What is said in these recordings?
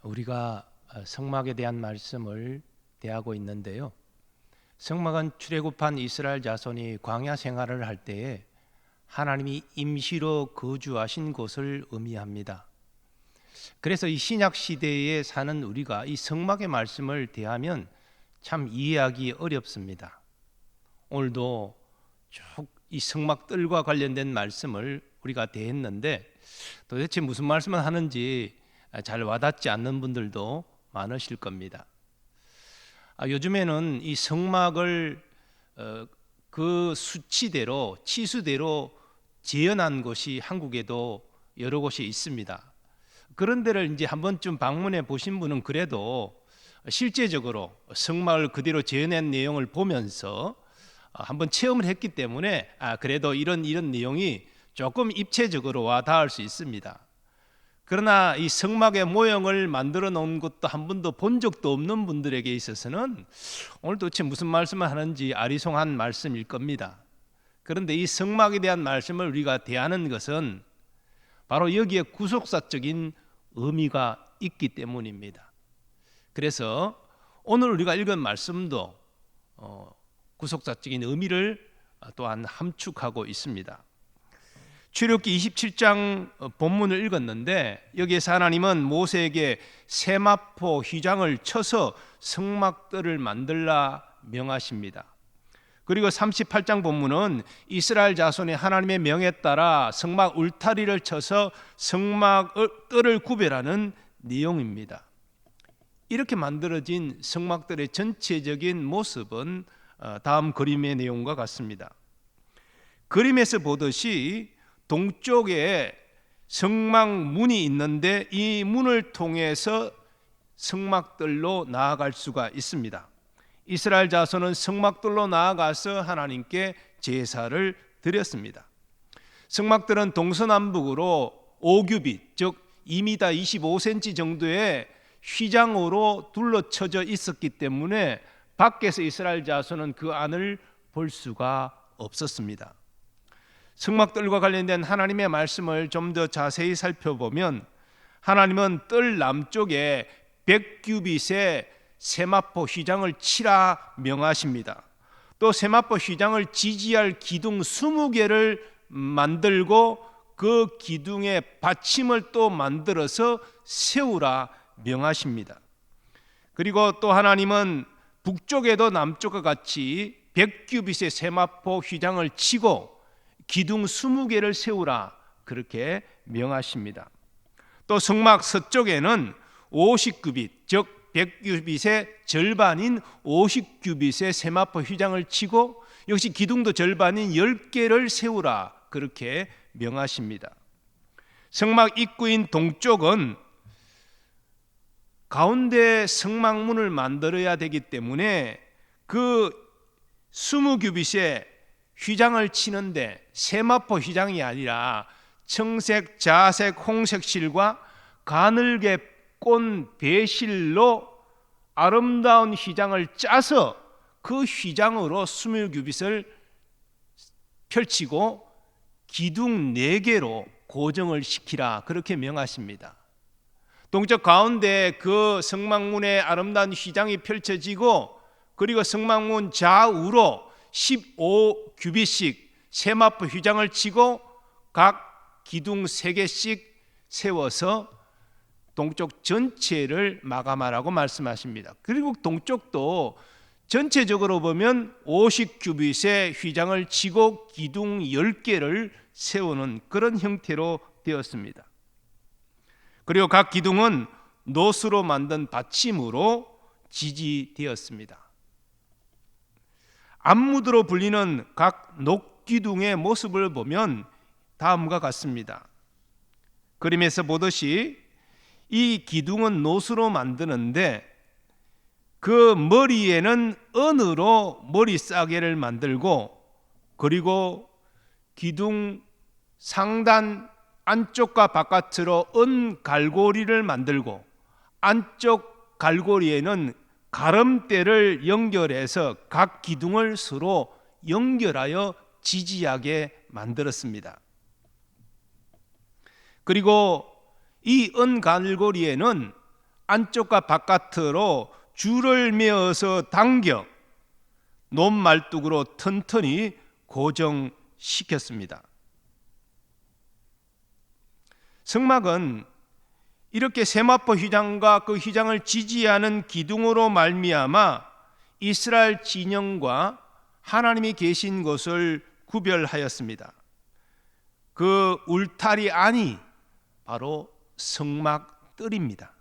우리가 성막에 대한 말씀을 대하고 있는데요. 성막은 출애굽한 이스라엘 자손이 광야 생활을 할 때에 하나님이 임시로 거주하신 곳을 의미합니다. 그래서 이 신약 시대에 사는 우리가 이 성막의 말씀을 대하면 참 이해하기 어렵습니다. 오늘도 쭉 이 성막들과 관련된 말씀을 우리가 대했는데 도대체 무슨 말씀을 하는지 잘 와닿지 않는 분들도 많으실 겁니다. 요즘에는 이 성막을 그 수치대로 치수대로 재현한 곳이 한국에도 여러 곳이 있습니다. 그런 데를 이제 한 번쯤 방문해 보신 분은 그래도 실제적으로 성막을 그대로 재현한 내용을 보면서 한번 체험을 했기 때문에 그래도 이런 내용이 조금 입체적으로 와 닿을 수 있습니다. 그러나 이 성막의 모형을 만들어 놓은 것도 한 번도 본 적도 없는 분들에게 있어서는 오늘 도대체 무슨 말씀을 하는지 아리송한 말씀일 겁니다. 그런데 이 성막에 대한 말씀을 우리가 대하는 것은 바로 여기에 구속사적인 의미가 있기 때문입니다. 그래서 오늘 우리가 읽은 말씀도 구속사적인 의미를 또한 함축하고 있습니다. 출애굽기 27장 본문을 읽었는데 여기에서 하나님은 모세에게 세마포 휘장을 쳐서 성막들을 만들라 명하십니다. 그리고 38장 본문은 이스라엘 자손이 하나님의 명에 따라 성막 울타리를 쳐서 성막들을 구별하는 내용입니다. 이렇게 만들어진 성막들의 전체적인 모습은 다음 그림의 내용과 같습니다. 그림에서 보듯이 동쪽에 성막 문이 있는데 이 문을 통해서 성막들로 나아갈 수가 있습니다. 이스라엘 자손은 성막들로 나아가서 하나님께 제사를 드렸습니다. 성막들은 동서남북으로 5규빗, 즉 2m 25cm 정도의 휘장으로 둘러쳐져 있었기 때문에 밖에서 이스라엘 자손은 그 안을 볼 수가 없었습니다. 성막들과 관련된 하나님의 말씀을 좀 더 자세히 살펴보면 하나님은 뜰 남쪽에 100규빗의 세마포 휘장을 치라 명하십니다. 또 세마포 휘장을 지지할 기둥 20개를 만들고 그 기둥에 받침을 또 만들어서 세우라 명하십니다. 그리고 또 하나님은 북쪽에도 남쪽과 같이 100규빗의 세마포 휘장을 치고 기둥 20개를 세우라 그렇게 명하십니다. 또 성막 서쪽에는 50규빗 즉 100규빗의 절반인 50규빗의 세마포 휘장을 치고 역시 기둥도 절반인 10개를 세우라 그렇게 명하십니다. 성막 입구인 동쪽은 가운데 성막문을 만들어야 되기 때문에 그 20규빗의 휘장을 치는데 세마포 휘장이 아니라 청색, 자색, 홍색 실과 가늘게 꼰 배실로 아름다운 휘장을 짜서 그 휘장으로 20규빗을 펼치고 기둥 4개로 고정을 시키라 그렇게 명하십니다. 동쪽 가운데 그 성막문에 아름다운 휘장이 펼쳐지고 그리고 성막문 좌우로 15규빗씩 세마포 휘장을 치고 각 기둥 3개씩 세워서 동쪽 전체를 마감하라고 말씀하십니다. 그리고 동쪽도 전체적으로 보면 50규빗의 휘장을 치고 기둥 10개를 세우는 그런 형태로 되었습니다. 그리고 각 기둥은 노수로 만든 받침으로 지지되었습니다. 암무드로 불리는 각 녹기둥의 모습을 보면 다음과 같습니다. 그림에서 보듯이 이 기둥은 노수로 만드는데 그 머리에는 은으로 머리 싸개를 만들고 그리고 기둥 상단 안쪽과 바깥으로 은 갈고리를 만들고 안쪽 갈고리에는 가름대를 연결해서 각 기둥을 서로 연결하여 지지하게 만들었습니다. 그리고 이 은 갈고리에는 안쪽과 바깥으로 줄을 메어서 당겨 논말뚝으로 튼튼히 고정시켰습니다. 성막은 이렇게 세마포 휘장과 그 휘장을 지지하는 기둥으로 말미암아 이스라엘 진영과 하나님이 계신 곳을 구별하였습니다. 그 울타리 안이 바로 성막뜰입니다.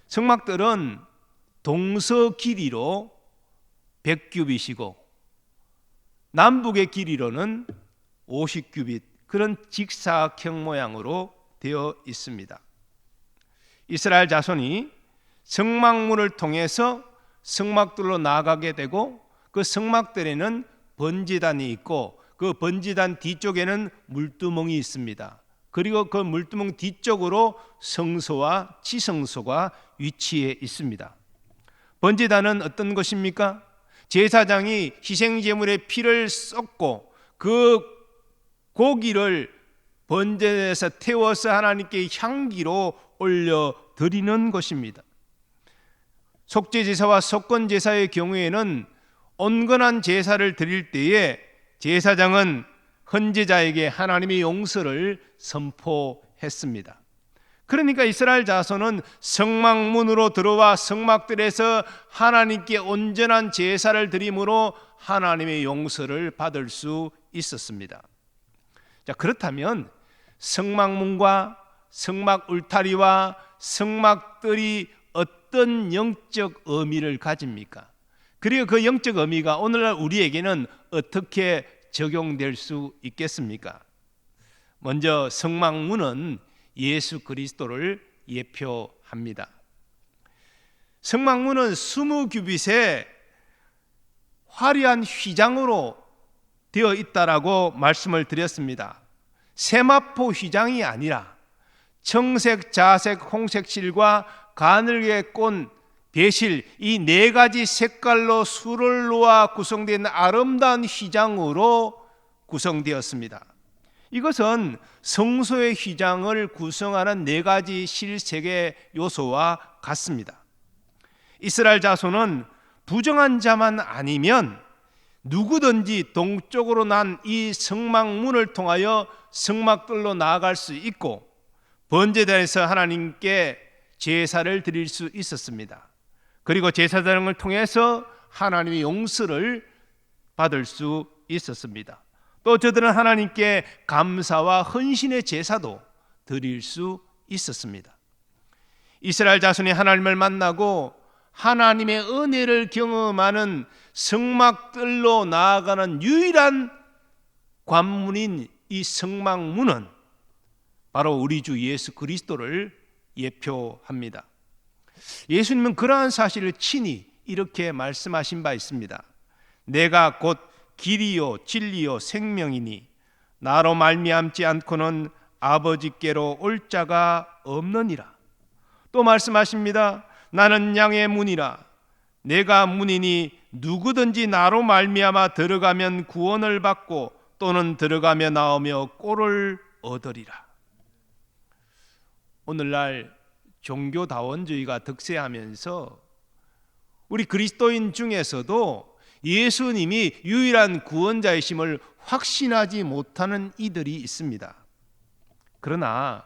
성막뜰은 동서 길이로 100규빗이고 남북의 길이로는 50규빗, 그런 직사각형 모양으로 되어 있습니다. 이스라엘 자손이 성막문을 통해서 성막들로 나아가게 되고 그 성막들에는 번제단이 있고 그 번제단 뒤쪽에는 물두멍이 있습니다. 그리고 그 물두멍 뒤쪽으로 성소와 지성소가 위치해 있습니다. 번제단은 어떤 것입니까? 제사장이 희생제물의 피를 쏟고 그 고기를 번제에서 태워서 하나님께 향기로 올려드리는 것입니다. 속죄제사와 속건제사의 경우에는 온건한 제사를 드릴 때에 제사장은 헌제자에게 하나님의 용서를 선포했습니다. 그러니까 이스라엘 자손은 성막문으로 들어와 성막들에서 하나님께 온전한 제사를 드림으로 하나님의 용서를 받을 수 있었습니다. 자, 그렇다면 성막문과 성막 울타리와 성막들이 어떤 영적 의미를 가집니까? 그리고 그 영적 의미가 오늘날 우리에게는 어떻게 적용될 수 있겠습니까? 먼저 성막문은 예수 그리스도를 예표합니다. 성막문은 20규빗의 화려한 휘장으로 되어 있다라고 말씀을 드렸습니다. 세마포 휘장이 아니라 청색, 자색, 홍색 실과 가늘게 꼰 배실, 이 네 가지 색깔로 수를 놓아 구성된 아름다운 휘장으로 구성되었습니다. 이것은 성소의 휘장을 구성하는 네 가지 실색의 요소와 같습니다. 이스라엘 자손은 부정한 자만 아니면 누구든지 동쪽으로 난 이 성막문을 통하여 성막들로 나아갈 수 있고 번제단에서 하나님께 제사를 드릴 수 있었습니다. 그리고 제사장을 통해서 하나님의 용서를 받을 수 있었습니다. 또 저들은 하나님께 감사와 헌신의 제사도 드릴 수 있었습니다. 이스라엘 자손이 하나님을 만나고 하나님의 은혜를 경험하는 성막들로 나아가는 유일한 관문인 이 성막문은 바로 우리 주 예수 그리스도를 예표합니다. 예수님은 그러한 사실을 친히 이렇게 말씀하신 바 있습니다. 내가 곧 길이요 진리요 생명이니 나로 말미암지 않고는 아버지께로 올 자가 없느니라. 또 말씀하십니다. 나는 양의 문이라. 내가 문이니 누구든지 나로 말미암아 들어가면 구원을 받고 또는 들어가며 나오며 꼴을 얻으리라. 오늘날 종교다원주의가 득세하면서 우리 그리스도인 중에서도 예수님이 유일한 구원자이심을 확신하지 못하는 이들이 있습니다. 그러나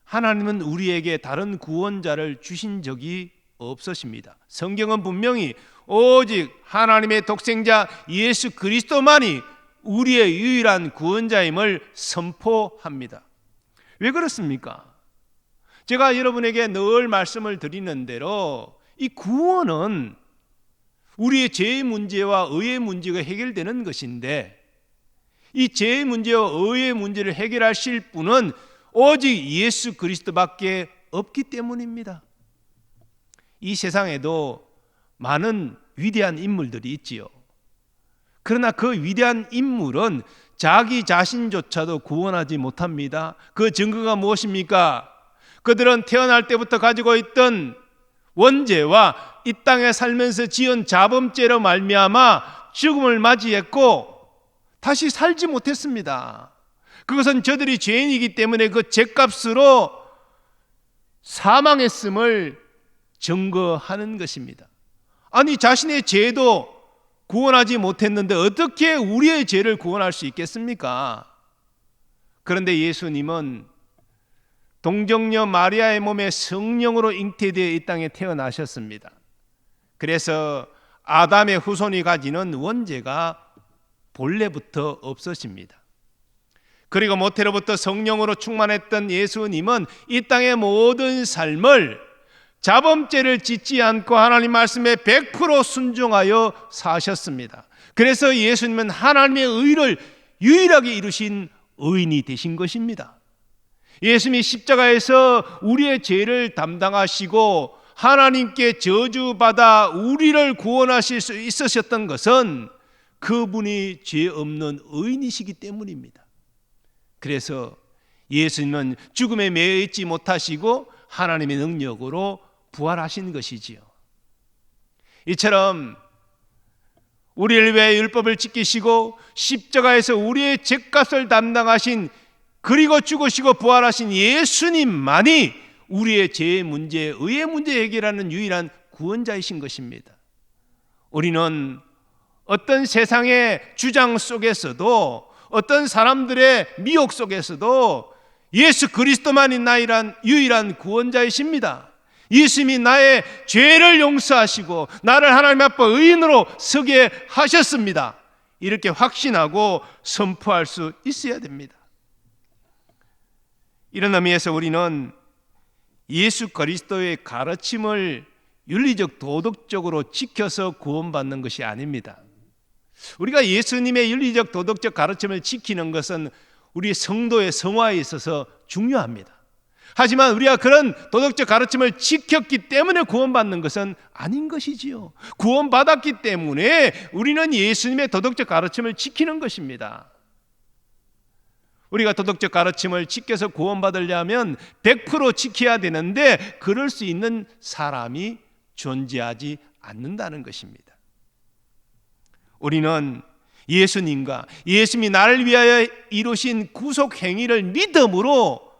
하나님은 우리에게 다른 구원자를 주신 적이 없으십니다. 성경은 분명히 오직 하나님의 독생자 예수 그리스도만이 우리의 유일한 구원자임을 선포합니다. 왜 그렇습니까? 제가 여러분에게 늘 말씀을 드리는 대로 이 구원은 우리의 죄의 문제와 의의 문제가 해결되는 것인데 이 죄의 문제와 의의 문제를 해결하실 분은 오직 예수 그리스도밖에 없기 때문입니다. 이 세상에도 많은 위대한 인물들이 있지요. 그러나 그 위대한 인물은 자기 자신조차도 구원하지 못합니다. 그 증거가 무엇입니까? 그들은 태어날 때부터 가지고 있던 원죄와 이 땅에 살면서 지은 자범죄로 말미암아 죽음을 맞이했고 다시 살지 못했습니다. 그것은 저들이 죄인이기 때문에 그 죄값으로 사망했음을 증거하는 것입니다. 아니, 자신의 죄도 구원하지 못했는데 어떻게 우리의 죄를 구원할 수 있겠습니까? 그런데 예수님은 동정녀 마리아의 몸에 성령으로 잉태되어 이 땅에 태어나셨습니다. 그래서 아담의 후손이 가지는 원죄가 본래부터 없으십니다. 그리고 모태로부터 성령으로 충만했던 예수님은 이 땅의 모든 삶을 자범죄를 짓지 않고 하나님 말씀에 100% 순종하여 사셨습니다. 그래서 예수님은 하나님의 의를 유일하게 이루신 의인이 되신 것입니다. 예수님이 십자가에서 우리의 죄를 담당하시고 하나님께 저주받아 우리를 구원하실 수 있으셨던 것은 그분이 죄 없는 의인이시기 때문입니다. 그래서 예수님은 죽음에 매여 있지 못하시고 하나님의 능력으로 부활하신 것이지요. 이처럼 우리를 위해 율법을 지키시고 십자가에서 우리의 죄값을 담당하신, 그리고 죽으시고 부활하신 예수님만이 우리의 죄의 문제, 의의 문제 해결하는 유일한 구원자이신 것입니다. 우리는 어떤 세상의 주장 속에서도, 어떤 사람들의 미혹 속에서도 예수 그리스도만이 나의 유일한 구원자이십니다. 예수님이 나의 죄를 용서하시고 나를 하나님 앞에 의인으로 서게 하셨습니다. 이렇게 확신하고 선포할 수 있어야 됩니다. 이런 의미에서 우리는 예수 그리스도의 가르침을 윤리적 도덕적으로 지켜서 구원받는 것이 아닙니다. 우리가 예수님의 윤리적 도덕적 가르침을 지키는 것은 우리 성도의 성화에 있어서 중요합니다. 하지만 우리가 그런 도덕적 가르침을 지켰기 때문에 구원받는 것은 아닌 것이지요. 구원받았기 때문에 우리는 예수님의 도덕적 가르침을 지키는 것입니다. 우리가 도덕적 가르침을 지켜서 구원받으려면 100% 지켜야 되는데 그럴 수 있는 사람이 존재하지 않는다는 것입니다. 우리는 예수님과 예수님이 나를 위하여 이루신 구속 행위를 믿음으로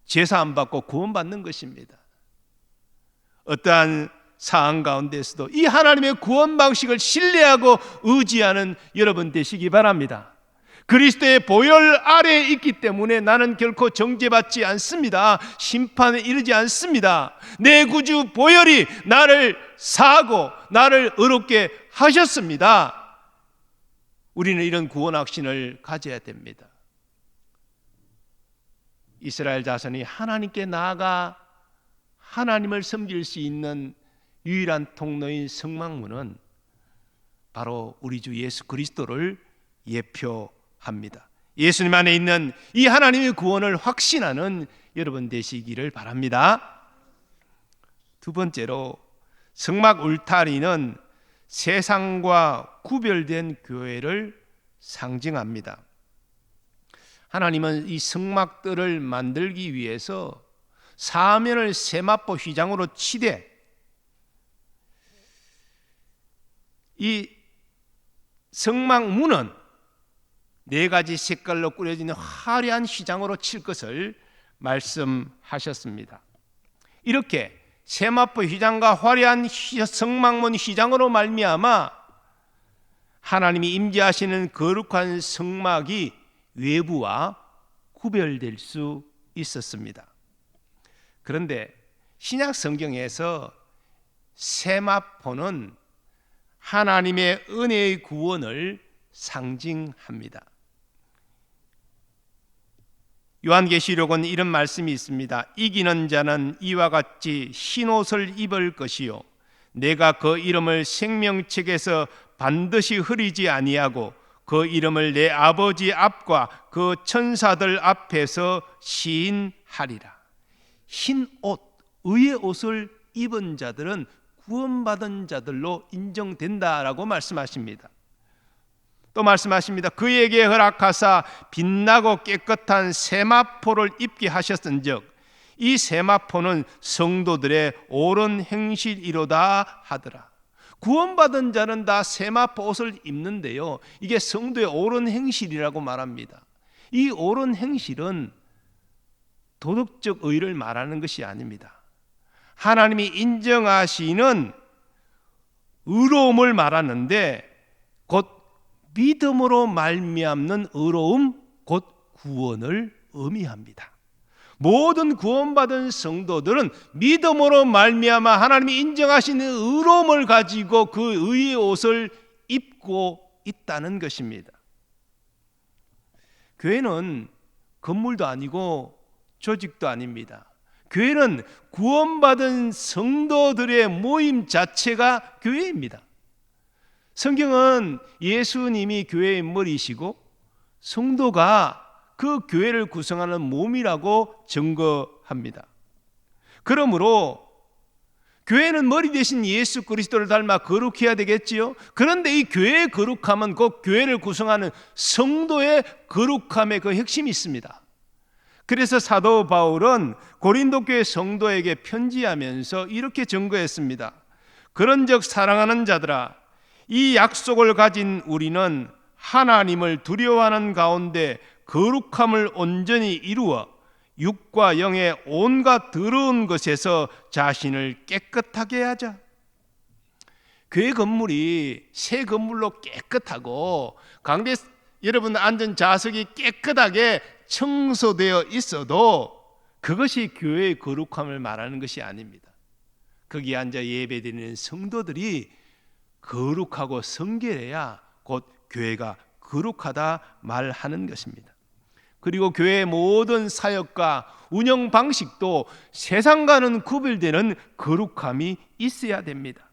제사함 받고 구원받는 것입니다. 어떠한 상황 가운데서도 이 하나님의 구원 방식을 신뢰하고 의지하는 여러분 되시기 바랍니다. 그리스도의 보혈 아래에 있기 때문에 나는 결코 정죄받지 않습니다. 심판에 이르지 않습니다. 내 구주 보혈이 나를 사하고 나를 의롭게 하셨습니다. 우리는 이런 구원 확신을 가져야 됩니다. 이스라엘 자손이 하나님께 나아가 하나님을 섬길 수 있는 유일한 통로인 성막문은 바로 우리 주 예수 그리스도를 예표합니다. 예수님 안에 있는 이 하나님의 구원을 확신하는 여러분 되시기를 바랍니다. 두 번째로, 성막 울타리는 세상과 구별된 교회를 상징합니다. 하나님은 이 성막들을 만들기 위해서 사면을 세마포 휘장으로 치되 이 성막 문은 4가지 색깔로 꾸려진 화려한 휘장으로 칠 것을 말씀하셨습니다. 이렇게 세마포 휘장과 화려한 성막문 휘장으로 말미암아 하나님이 임재하시는 거룩한 성막이 외부와 구별될 수 있었습니다. 그런데 신약 성경에서 세마포는 하나님의 은혜의 구원을 상징합니다. 요한계시록은 이런 말씀이 있습니다. 이기는 자는 이와 같이 흰옷을 입을 것이요 내가 그 이름을 생명책에서 반드시 흐리지 아니하고 그 이름을 내 아버지 앞과 그 천사들 앞에서 시인하리라. 흰 옷, 의의 옷을 입은 자들은 구원받은 자들로 인정된다라고 말씀하십니다. 또 말씀하십니다. 그에게 허락하사 빛나고 깨끗한 세마포를 입게 하셨은즉 이 세마포는 성도들의 옳은 행실이로다 하더라. 구원받은 자는 다 세마포 옷을 입는데요, 이게 성도의 옳은 행실이라고 말합니다. 이 옳은 행실은 도덕적 의를 말하는 것이 아닙니다. 하나님이 인정하시는 의로움을 말하는데 곧 믿음으로 말미암는 의로움, 곧 구원을 의미합니다. 모든 구원받은 성도들은 믿음으로 말미암아 하나님이 인정하시는 의로움을 가지고 그 의의 옷을 입고 있다는 것입니다. 교회는 건물도 아니고 조직도 아닙니다. 교회는 구원받은 성도들의 모임 자체가 교회입니다. 성경은 예수님이 교회의 머리이시고 성도가 그 교회를 구성하는 몸이라고 증거합니다. 그러므로 교회는 머리 대신 예수 그리스도를 닮아 거룩해야 되겠지요. 그런데 이 교회의 거룩함은 곧 교회를 구성하는 성도의 거룩함의 그 핵심이 있습니다. 그래서 사도 바울은 고린도 교회 성도에게 편지하면서 이렇게 증거했습니다. 그런즉 사랑하는 자들아, 이 약속을 가진 우리는 하나님을 두려워하는 가운데 거룩함을 온전히 이루어 육과 영의 온갖 더러운 것에서 자신을 깨끗하게 하자. 교회 건물이 새 건물로 깨끗하고 가운데 여러분 앉은 좌석이 깨끗하게 청소되어 있어도 그것이 교회의 거룩함을 말하는 것이 아닙니다. 거기 앉아 예배드리는 성도들이 거룩하고 성결해야 곧 교회가 거룩하다 말하는 것입니다. 그리고 교회의 모든 사역과 운영 방식도 세상과는 구별되는 거룩함이 있어야 됩니다.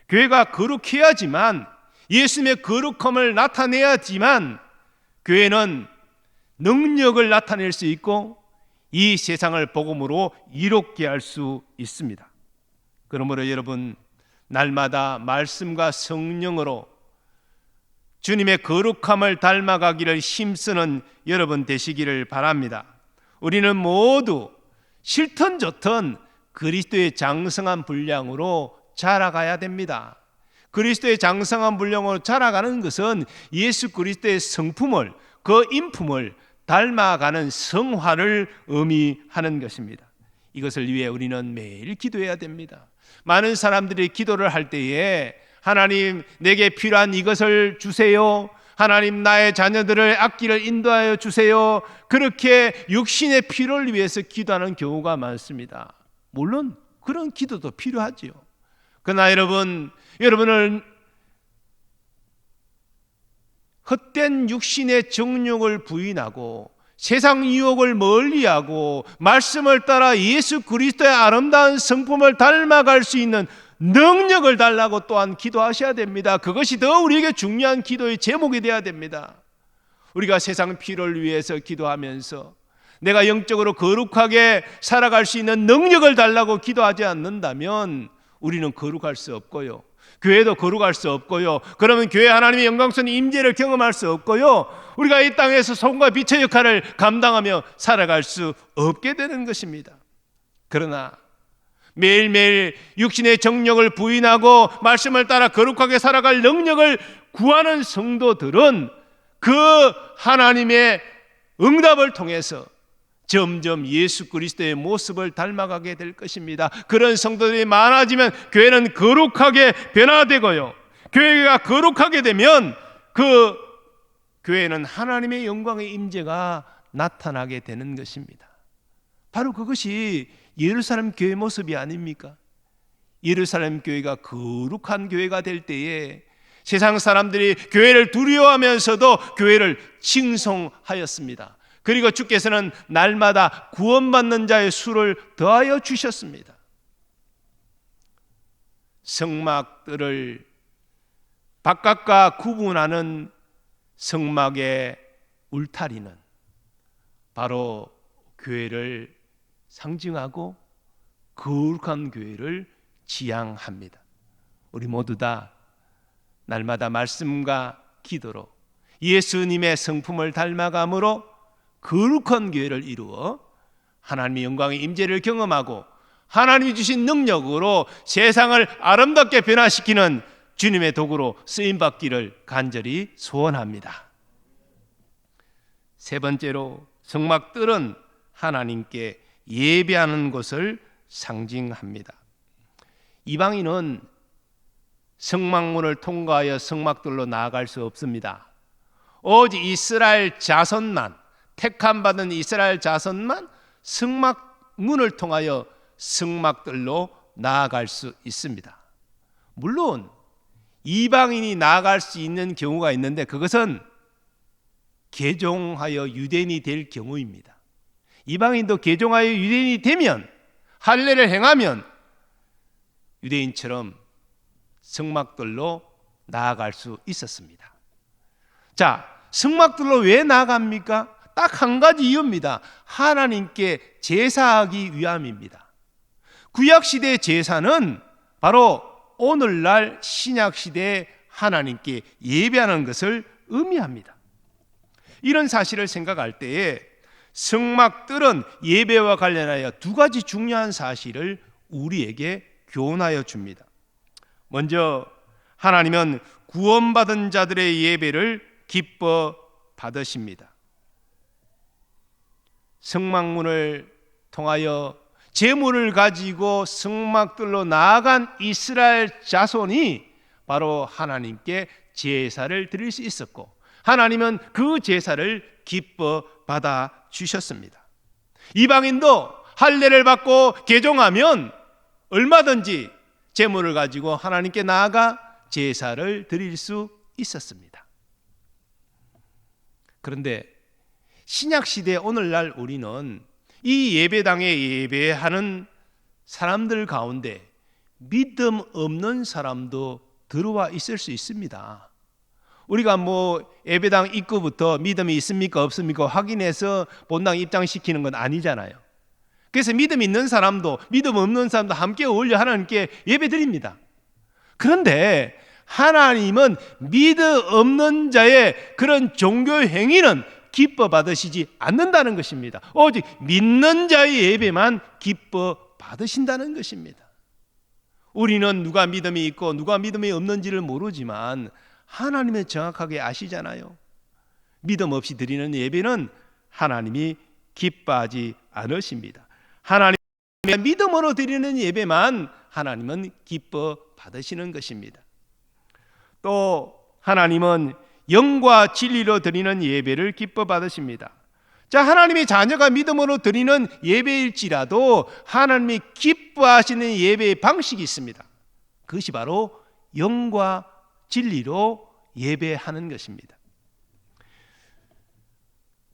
교회가 거룩해야지만, 예수님의 거룩함을 나타내야지만 교회는 능력을 나타낼 수 있고 이 세상을 복음으로 이롭게 할 수 있습니다. 그러므로 여러분, 날마다 말씀과 성령으로 주님의 거룩함을 닮아가기를 힘쓰는 여러분 되시기를 바랍니다. 우리는 모두 싫든 좋든 그리스도의 장성한 분량으로 자라가야 됩니다. 그리스도의 장성한 분량으로 자라가는 것은 예수 그리스도의 성품을, 그 인품을 닮아가는 성화를 의미하는 것입니다. 이것을 위해 우리는 매일 기도해야 됩니다. 많은 사람들이 기도를 할 때에 하나님, 내게 필요한 이것을 주세요. 하나님, 나의 자녀들을 악기를 인도하여 주세요. 그렇게 육신의 필요를 위해서 기도하는 경우가 많습니다. 물론 그런 기도도 필요하지요. 그러나 여러분을 헛된 육신의 정욕을 부인하고 세상 유혹을 멀리하고 말씀을 따라 예수 그리스도의 아름다운 성품을 닮아갈 수 있는 능력을 달라고 또한 기도하셔야 됩니다. 그것이 더 우리에게 중요한 기도의 제목이 되어야 됩니다. 우리가 세상 필요를 위해서 기도하면서 내가 영적으로 거룩하게 살아갈 수 있는 능력을 달라고 기도하지 않는다면 우리는 거룩할 수 없고요, 교회도 거룩할 수 없고요, 그러면 교회 하나님의 영광스러운 임재를 경험할 수 없고요, 우리가 이 땅에서 소금과 빛의 역할을 감당하며 살아갈 수 없게 되는 것입니다. 그러나 매일매일 육신의 정욕을 부인하고 말씀을 따라 거룩하게 살아갈 능력을 구하는 성도들은 그 하나님의 응답을 통해서 점점 예수 그리스도의 모습을 닮아가게 될 것입니다. 그런 성도들이 많아지면 교회는 거룩하게 변화되고요, 교회가 거룩하게 되면 그 교회는 하나님의 영광의 임재가 나타나게 되는 것입니다. 바로 그것이 예루살렘 교회 모습이 아닙니까? 예루살렘 교회가 거룩한 교회가 될 때에 세상 사람들이 교회를 두려워하면서도 교회를 칭송하였습니다. 그리고 주께서는 날마다 구원받는 자의 수를 더하여 주셨습니다. 성막들을 바깥과 구분하는 성막의 울타리는 바로 교회를 상징하고 거룩한 교회를 지향합니다. 우리 모두 다 날마다 말씀과 기도로 예수님의 성품을 닮아감으로 거룩한 교회를 이루어 하나님의 영광의 임재를 경험하고 하나님이 주신 능력으로 세상을 아름답게 변화시키는 주님의 도구로 쓰임받기를 간절히 소원합니다. 세 번째로, 성막들은 하나님께 예배하는 것을 상징합니다. 이방인은 성막문을 통과하여 성막들로 나아갈 수 없습니다. 오직 이스라엘 자손만, 택함받은 이스라엘 자손만 성막문을 통하여 성막들로 나아갈 수 있습니다. 물론 이방인이 나아갈 수 있는 경우가 있는데 그것은 개종하여 유대인이 될 경우입니다. 이방인도 개종하여 유대인이 되면, 할례를 행하면 유대인처럼 성막들로 나아갈 수 있었습니다. 자, 성막들로 왜 나아갑니까? 딱 한 가지 이유입니다. 하나님께 제사하기 위함입니다. 구약시대의 제사는 바로 오늘날 신약시대의 하나님께 예배하는 것을 의미합니다. 이런 사실을 생각할 때에 성막들은 예배와 관련하여 두 가지 중요한 사실을 우리에게 교훈하여 줍니다. 먼저 하나님은 구원받은 자들의 예배를 기뻐 받으십니다. 성막문을 통하여 제물을 가지고 성막들로 나아간 이스라엘 자손이 바로 하나님께 제사를 드릴 수 있었고, 하나님은 그 제사를 기뻐 받아 주셨습니다. 이방인도 할례를 받고 개종하면 얼마든지 제물을 가지고 하나님께 나아가 제사를 드릴 수 있었습니다. 그런데 신약시대 오늘날 우리는 이 예배당에 예배하는 사람들 가운데 믿음 없는 사람도 들어와 있을 수 있습니다. 우리가 예배당 입구부터 믿음이 있습니까 없습니까 확인해서 본당 입장시키는 건 아니잖아요. 그래서 믿음 있는 사람도 믿음 없는 사람도 함께 어울려 하나님께 예배드립니다. 그런데 하나님은 믿음 없는 자의 그런 종교 행위는 기뻐 받으시지 않는다는 것입니다. 오직 믿는 자의 예배만 기뻐 받으신다는 것입니다. 우리는 누가 믿음이 있고 누가 믿음이 없는지를 모르지만 하나님은 정확하게 아시잖아요. 믿음 없이 드리는 예배는 하나님이 기뻐하지 않으십니다. 하나님의 믿음으로 드리는 예배만 하나님은 기뻐 받으시는 것입니다. 또 하나님은 영과 진리로 드리는 예배를 기뻐 받으십니다. 자, 하나님의 자녀가 믿음으로 드리는 예배일지라도 하나님이 기뻐하시는 예배의 방식이 있습니다. 그것이 바로 영과 진리로 예배하는 것입니다.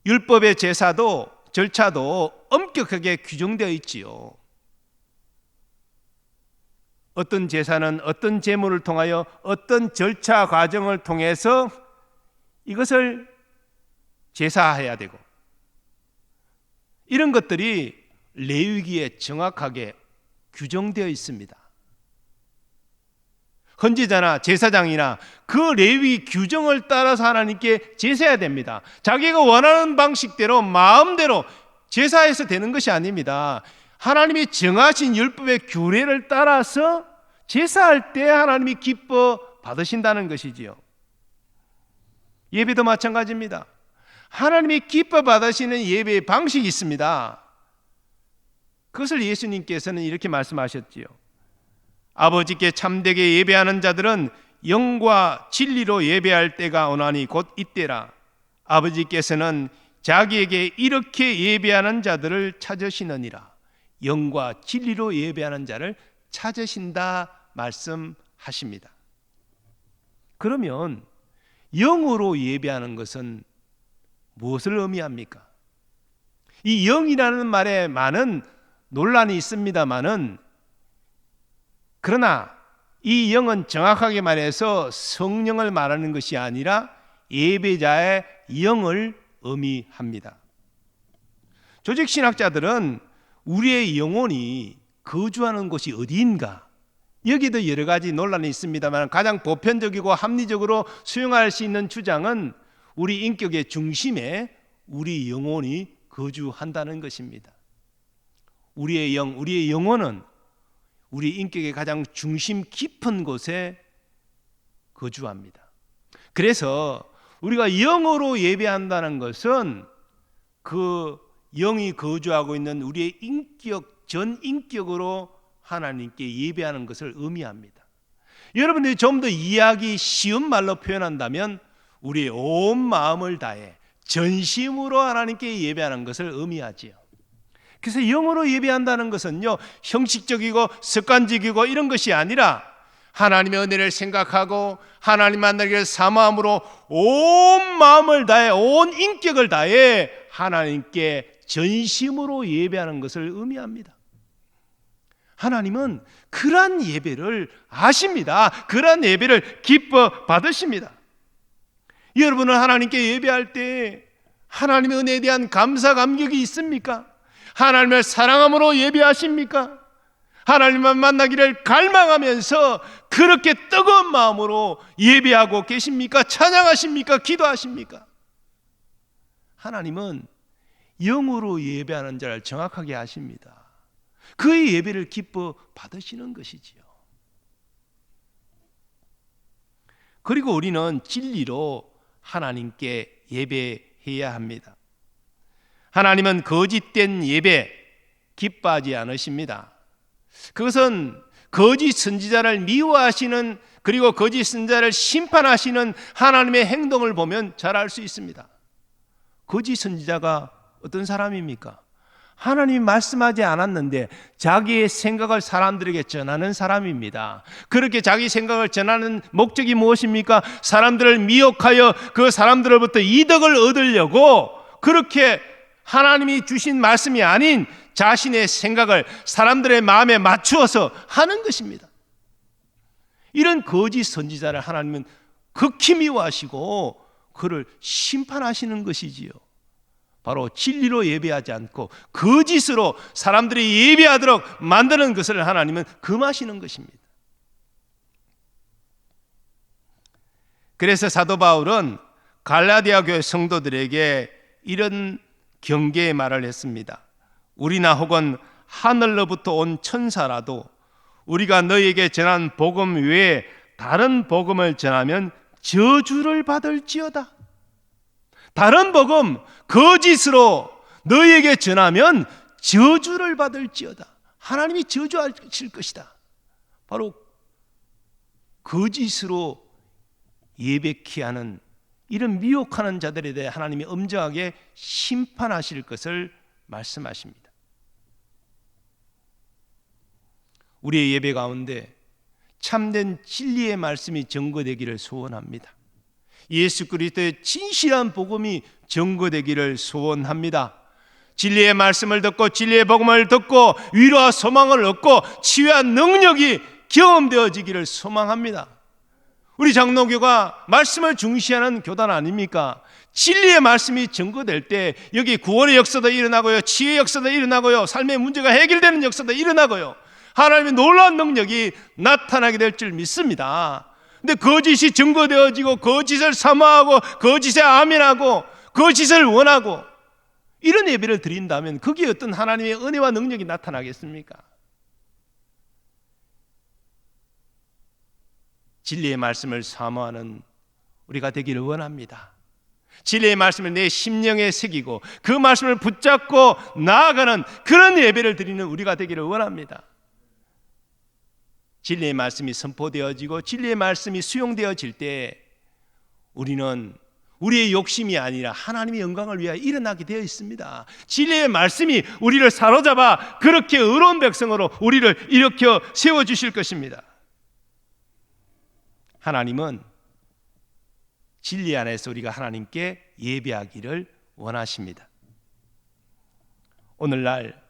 율법의 제사도 절차도 엄격하게 규정되어 있지요. 어떤 제사는 어떤 제물을 통하여 어떤 절차 과정을 통해서 이것을 제사해야 되고, 이런 것들이 레위기에 정확하게 규정되어 있습니다. 헌지자나 제사장이나 그 레위 규정을 따라서 하나님께 제사해야 됩니다. 자기가 원하는 방식대로 마음대로 제사해서 되는 것이 아닙니다. 하나님이 정하신 율법의 규례를 따라서 제사할 때 하나님이 기뻐 받으신다는 것이지요. 예배도 마찬가지입니다. 하나님이 기뻐 받으시는 예배의 방식이 있습니다. 그것을 예수님께서는 이렇게 말씀하셨지요. 아버지께 참되게 예배하는 자들은 영과 진리로 예배할 때가 오나니 곧 이때라. 아버지께서는 자기에게 이렇게 예배하는 자들을 찾으시느니라. 영과 진리로 예배하는 자를 찾으신다 말씀하십니다. 그러면 영으로 예배하는 것은 무엇을 의미합니까? 이 영이라는 말에 많은 논란이 있습니다만은, 그러나 이 영은 정확하게 말해서 성령을 말하는 것이 아니라 예배자의 영을 의미합니다. 조직신학자들은 우리의 영혼이 거주하는 곳이 어디인가, 여기도 여러 가지 논란이 있습니다만 가장 보편적이고 합리적으로 수용할 수 있는 주장은 우리 인격의 중심에 우리 영혼이 거주한다는 것입니다. 우리의 영혼은 우리 인격의 가장 중심 깊은 곳에 거주합니다. 그래서 우리가 영으로 예배한다는 것은 그 영이 거주하고 있는 우리의 인격, 전 인격으로 하나님께 예배하는 것을 의미합니다. 여러분들이 좀 더 이해하기 쉬운 말로 표현한다면 우리의 온 마음을 다해 전심으로 하나님께 예배하는 것을 의미하지요. 그래서 영으로 예배한다는 것은요, 형식적이고 습관적이고 이런 것이 아니라 하나님의 은혜를 생각하고 하나님 만나기를 사모함으로 온 마음을 다해 온 인격을 다해 하나님께 전심으로 예배하는 것을 의미합니다. 하나님은 그러한 예배를 아십니다. 그러한 예배를 기뻐 받으십니다. 여러분은 하나님께 예배할 때 하나님의 은혜에 대한 감사 감격이 있습니까? 하나님을 사랑함으로 예배하십니까? 하나님만 만나기를 갈망하면서 그렇게 뜨거운 마음으로 예배하고 계십니까? 찬양하십니까? 기도하십니까? 하나님은 영으로 예배하는 자를 정확하게 아십니다. 그의 예배를 기뻐 받으시는 것이지요. 그리고 우리는 진리로 하나님께 예배해야 합니다. 하나님은 거짓된 예배 기뻐하지 않으십니다. 그것은 거짓 선지자를 미워하시는, 그리고 거짓 선지자를 심판하시는 하나님의 행동을 보면 잘 알 수 있습니다. 거짓 선지자가 어떤 사람입니까? 하나님이 말씀하지 않았는데 자기의 생각을 사람들에게 전하는 사람입니다. 그렇게 자기 생각을 전하는 목적이 무엇입니까? 사람들을 미혹하여 그 사람들로부터 이득을 얻으려고 그렇게 하나님이 주신 말씀이 아닌 자신의 생각을 사람들의 마음에 맞추어서 하는 것입니다. 이런 거짓 선지자를 하나님은 극히 미워하시고 그를 심판하시는 것이지요. 바로 진리로 예배하지 않고 거짓으로 사람들이 예배하도록 만드는 것을 하나님은 금하시는 것입니다. 그래서 사도 바울은 갈라디아 교회 성도들에게 이런 경계의 말을 했습니다. 우리나 혹은 하늘로부터 온 천사라도 우리가 너희에게 전한 복음 외에 다른 복음을 전하면 저주를 받을지어다. 다른 복음 거짓으로 너희에게 전하면 저주를 받을지어다. 하나님이 저주하실 것이다. 바로 거짓으로 예배케 하는 이런 미혹하는 자들에 대해 하나님이 엄정하게 심판하실 것을 말씀하십니다. 우리의 예배 가운데 참된 진리의 말씀이 증거되기를 소원합니다. 예수 그리스도의 진실한 복음이 증거되기를 소원합니다. 진리의 말씀을 듣고 진리의 복음을 듣고 위로와 소망을 얻고 치유와 능력이 경험되어지기를 소망합니다. 우리 장로교가 말씀을 중시하는 교단 아닙니까? 진리의 말씀이 증거될 때 여기 구원의 역사도 일어나고요, 치유의 역사도 일어나고요, 삶의 문제가 해결되는 역사도 일어나고요, 하나님의 놀라운 능력이 나타나게 될 줄 믿습니다. 근데 거짓이 증거되어지고 거짓을 사모하고 거짓에 아멘하고 거짓을 원하고 이런 예배를 드린다면 거기에 어떤 하나님의 은혜와 능력이 나타나겠습니까? 진리의 말씀을 사모하는 우리가 되기를 원합니다. 진리의 말씀을 내 심령에 새기고 그 말씀을 붙잡고 나아가는 그런 예배를 드리는 우리가 되기를 원합니다. 진리의 말씀이 선포되어지고 진리의 말씀이 수용되어질 때 우리는 우리의 욕심이 아니라 하나님의 영광을 위하여 일어나게 되어 있습니다. 진리의 말씀이 우리를 사로잡아 그렇게 의로운 백성으로 우리를 일으켜 세워주실 것입니다. 하나님은 진리 안에서 우리가 하나님께 예배하기를 원하십니다. 오늘날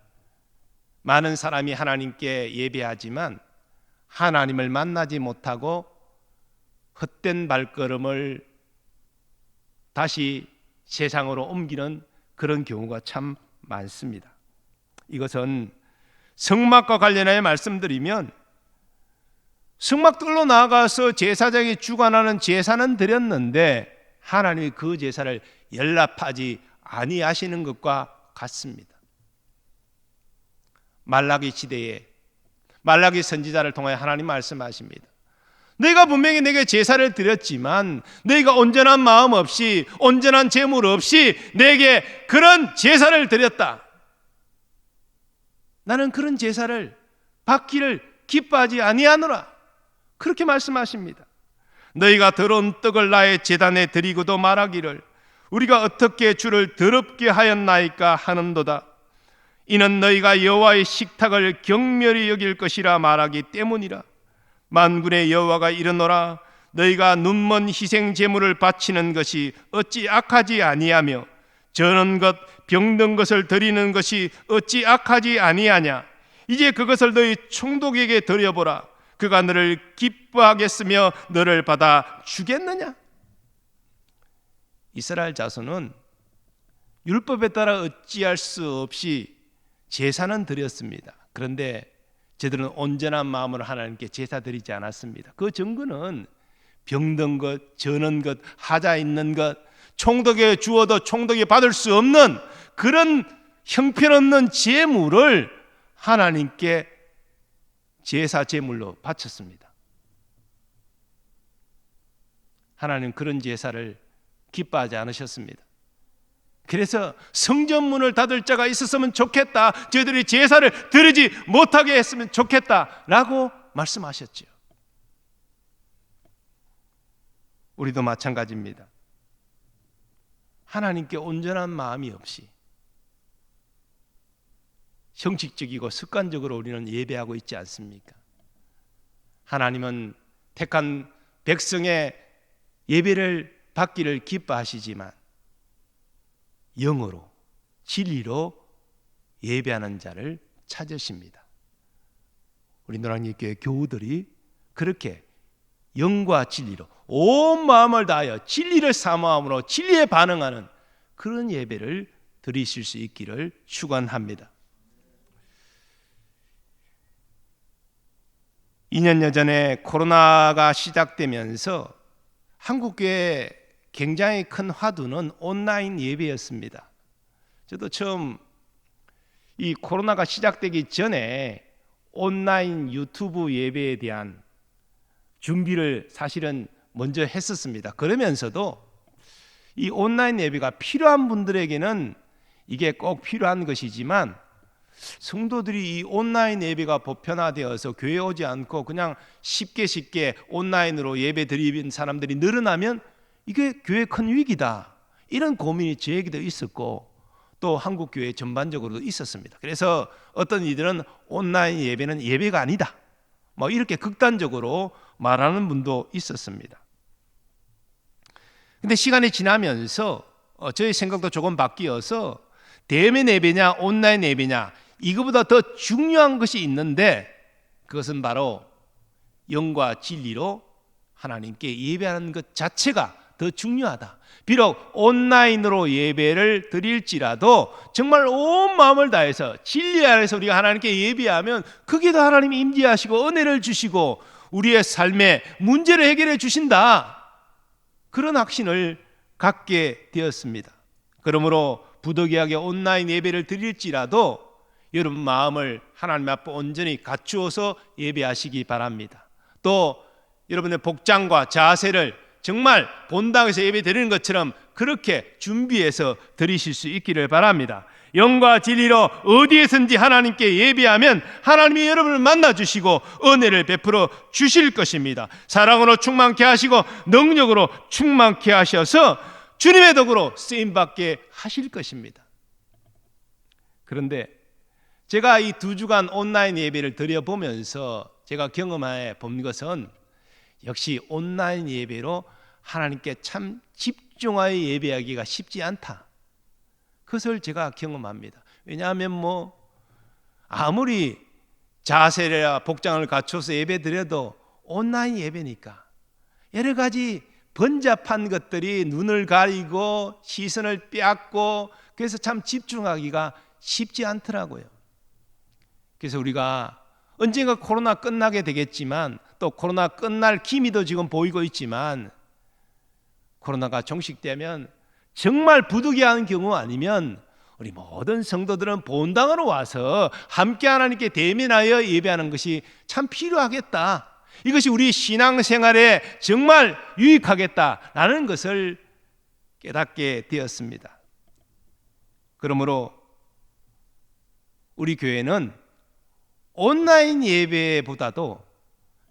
많은 사람이 하나님께 예배하지만 하나님을 만나지 못하고 헛된 발걸음을 다시 세상으로 옮기는 그런 경우가 참 많습니다. 이것은 성막과 관련하여 말씀드리면 성막들로 나아가서 제사장이 주관하는 제사는 드렸는데 하나님이 그 제사를 연락하지 아니하시는 것과 같습니다. 말라기 시대에 말라기 선지자를 통하여 하나님 말씀하십니다. 너희가 분명히 내게 제사를 드렸지만 너희가 온전한 마음 없이 온전한 재물 없이 내게 그런 제사를 드렸다. 나는 그런 제사를 받기를 기뻐하지 아니하노라. 그렇게 말씀하십니다. 너희가 더러운 떡을 나의 제단에 드리고도 말하기를 우리가 어떻게 주를 더럽게 하였나이까 하는도다. 이는 너희가 여호와의 식탁을 경멸히 여길 것이라 말하기 때문이라. 만군의 여호와가 이르노라. 너희가 눈먼 희생 제물을 바치는 것이 어찌 악하지 아니하며 저는 것 병든 것을 드리는 것이 어찌 악하지 아니하냐. 이제 그것을 너희 총독에게 드려보라. 그가 너를 기뻐하겠으며 너를 받아 주겠느냐. 이스라엘 자손은 율법에 따라 어찌할 수 없이 제사는 드렸습니다. 그런데 저들은 온전한 마음으로 하나님께 제사 드리지 않았습니다. 그 증거는 병든 것, 저는 것, 하자 있는 것, 총독에 주어도 총독이 받을 수 없는 그런 형편없는 제물을 하나님께 제사 제물로 바쳤습니다. 하나님 그런 제사를 기뻐하지 않으셨습니다. 그래서 성전문을 닫을 자가 있었으면 좋겠다, 저희들이 제사를 드리지 못하게 했으면 좋겠다라고 말씀하셨죠. 우리도 마찬가지입니다. 하나님께 온전한 마음이 없이 형식적이고 습관적으로 우리는 예배하고 있지 않습니까? 하나님은 택한 백성의 예배를 받기를 기뻐하시지만 영으로 진리로 예배하는 자를 찾으십니다. 우리 노량진교회 교우들이 그렇게 영과 진리로 온 마음을 다하여 진리를 사모함으로 진리에 반응하는 그런 예배를 드리실 수 있기를 축원합니다. 2년여 전에 코로나가 시작되면서 한국교회의 굉장히 큰 화두는 온라인 예배였습니다. 저도 처음 이 코로나가 시작되기 전에 온라인 유튜브 예배에 대한 준비를 사실은 먼저 했었습니다. 그러면서도 이 온라인 예배가 필요한 분들에게는 이게 꼭 필요한 것이지만 성도들이 이 온라인 예배가 보편화되어서 교회에 오지 않고 그냥 쉽게 온라인으로 예배 드리는 사람들이 늘어나면 이게 교회의 큰 위기다, 이런 고민이 저에게도 있었고 또 한국교회 전반적으로도 있었습니다. 그래서 어떤 이들은 온라인 예배는 예배가 아니다, 뭐 이렇게 극단적으로 말하는 분도 있었습니다. 근데 시간이 지나면서 저의 생각도 조금 바뀌어서 대면 예배냐 온라인 예배냐, 이거보다 더 중요한 것이 있는데 그것은 바로 영과 진리로 하나님께 예배하는 것 자체가 더 중요하다. 비록 온라인으로 예배를 드릴지라도 정말 온 마음을 다해서 진리 안에서 우리가 하나님께 예배하면 거기에도 하나님이 임재하시고 은혜를 주시고 우리의 삶의 문제를 해결해 주신다, 그런 확신을 갖게 되었습니다. 그러므로 부득이하게 온라인 예배를 드릴지라도 여러분 마음을 하나님 앞에 온전히 갖추어서 예배하시기 바랍니다. 또 여러분의 복장과 자세를 정말 본당에서 예배 드리는 것처럼 그렇게 준비해서 드리실 수 있기를 바랍니다. 영과 진리로 어디에선지 하나님께 예배하면 하나님이 여러분을 만나주시고 은혜를 베풀어 주실 것입니다. 사랑으로 충만케 하시고 능력으로 충만케 하셔서 주님의 덕으로 쓰임받게 하실 것입니다. 그런데 제가 이 2주간 온라인 예배를 드려보면서 제가 경험해 본 것은 역시 온라인 예배로 하나님께 참 집중하여 예배하기가 쉽지 않다, 그것을 제가 경험합니다. 왜냐하면 아무리 자세나 복장을 갖춰서 예배 드려도 온라인 예배니까 여러 가지 번잡한 것들이 눈을 가리고 시선을 빼앗고 그래서 참 집중하기가 쉽지 않더라고요. 그래서 우리가 언젠가 코로나 끝나게 되겠지만 또 코로나 끝날 기미도 지금 보이고 있지만 코로나가 종식되면 정말 부득이한 경우 아니면 우리 모든 성도들은 본당으로 와서 함께 하나님께 대면하여 예배하는 것이 참 필요하겠다, 이것이 우리 신앙생활에 정말 유익하겠다라는 것을 깨닫게 되었습니다. 그러므로 우리 교회는 온라인 예배보다도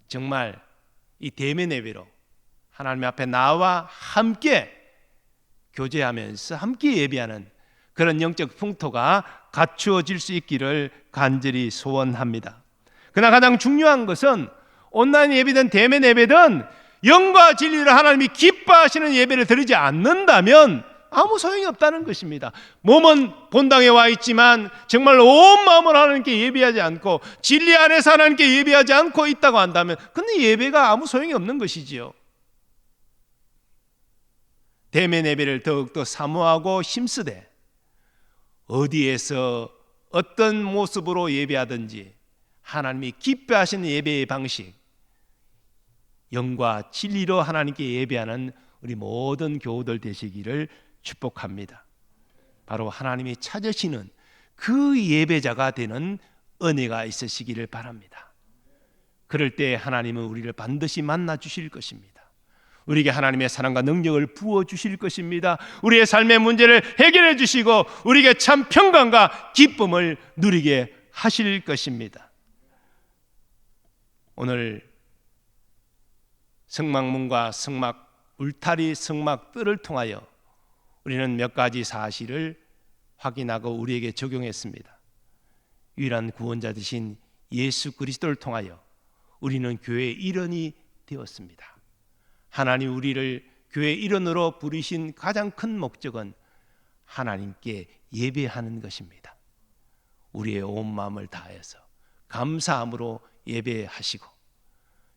정말 이 대면 예배로 하나님 앞에 나와 함께 교제하면서 함께 예배하는 그런 영적 풍토가 갖추어질 수 있기를 간절히 소원합니다. 그러나 가장 중요한 것은 온라인 예배든 대면 예배든 영과 진리로 하나님이 기뻐하시는 예배를 드리지 않는다면 아무 소용이 없다는 것입니다. 몸은 본당에 와 있지만 정말 온 마음으로 하나님께 예배하지 않고 진리 안에서 하나님께 예배하지 않고 있다고 한다면 근데 예배가 아무 소용이 없는 것이지요. 대면 예배를 더욱더 사모하고 힘쓰되 어디에서 어떤 모습으로 예배하든지 하나님이 기뻐하시는 예배의 방식, 영과 진리로 하나님께 예배하는 우리 모든 교우들 되시기를 축복합니다. 바로 하나님이 찾으시는 그 예배자가 되는 은혜가 있으시기를 바랍니다. 그럴 때 하나님은 우리를 반드시 만나 주실 것입니다. 우리에게 하나님의 사랑과 능력을 부어 주실 것입니다. 우리의 삶의 문제를 해결해 주시고 우리에게 참 평강과 기쁨을 누리게 하실 것입니다. 오늘 성막문과 울타리 성막들을 통하여 우리는 몇 가지 사실을 확인하고 우리에게 적용했습니다. 유일한 구원자 되신 예수 그리스도를 통하여 우리는 교회의 일원이 되었습니다. 하나님 우리를 교회의 일원으로 부르신 가장 큰 목적은 하나님께 예배하는 것입니다. 우리의 온 마음을 다해서 감사함으로 예배하시고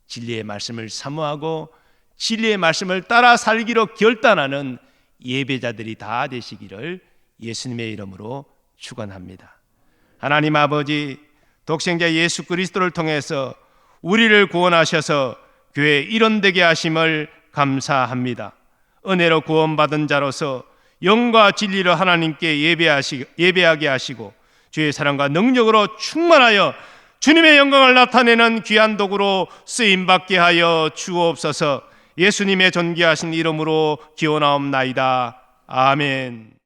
진리의 말씀을 사모하고 진리의 말씀을 따라 살기로 결단하는 예배자들이 다 되시기를 예수님의 이름으로 축원합니다. 하나님 아버지, 독생자 예수 그리스도를 통해서 우리를 구원하셔서 교회 일원되게 하심을 감사합니다. 은혜로 구원받은 자로서 영과 진리로 하나님께 예배하게 하시고 주의 사랑과 능력으로 충만하여 주님의 영광을 나타내는 귀한 도구로 쓰임받게 하여 주옵소서. 예수님의 존귀하신 이름으로 기원하옵나이다. 아멘.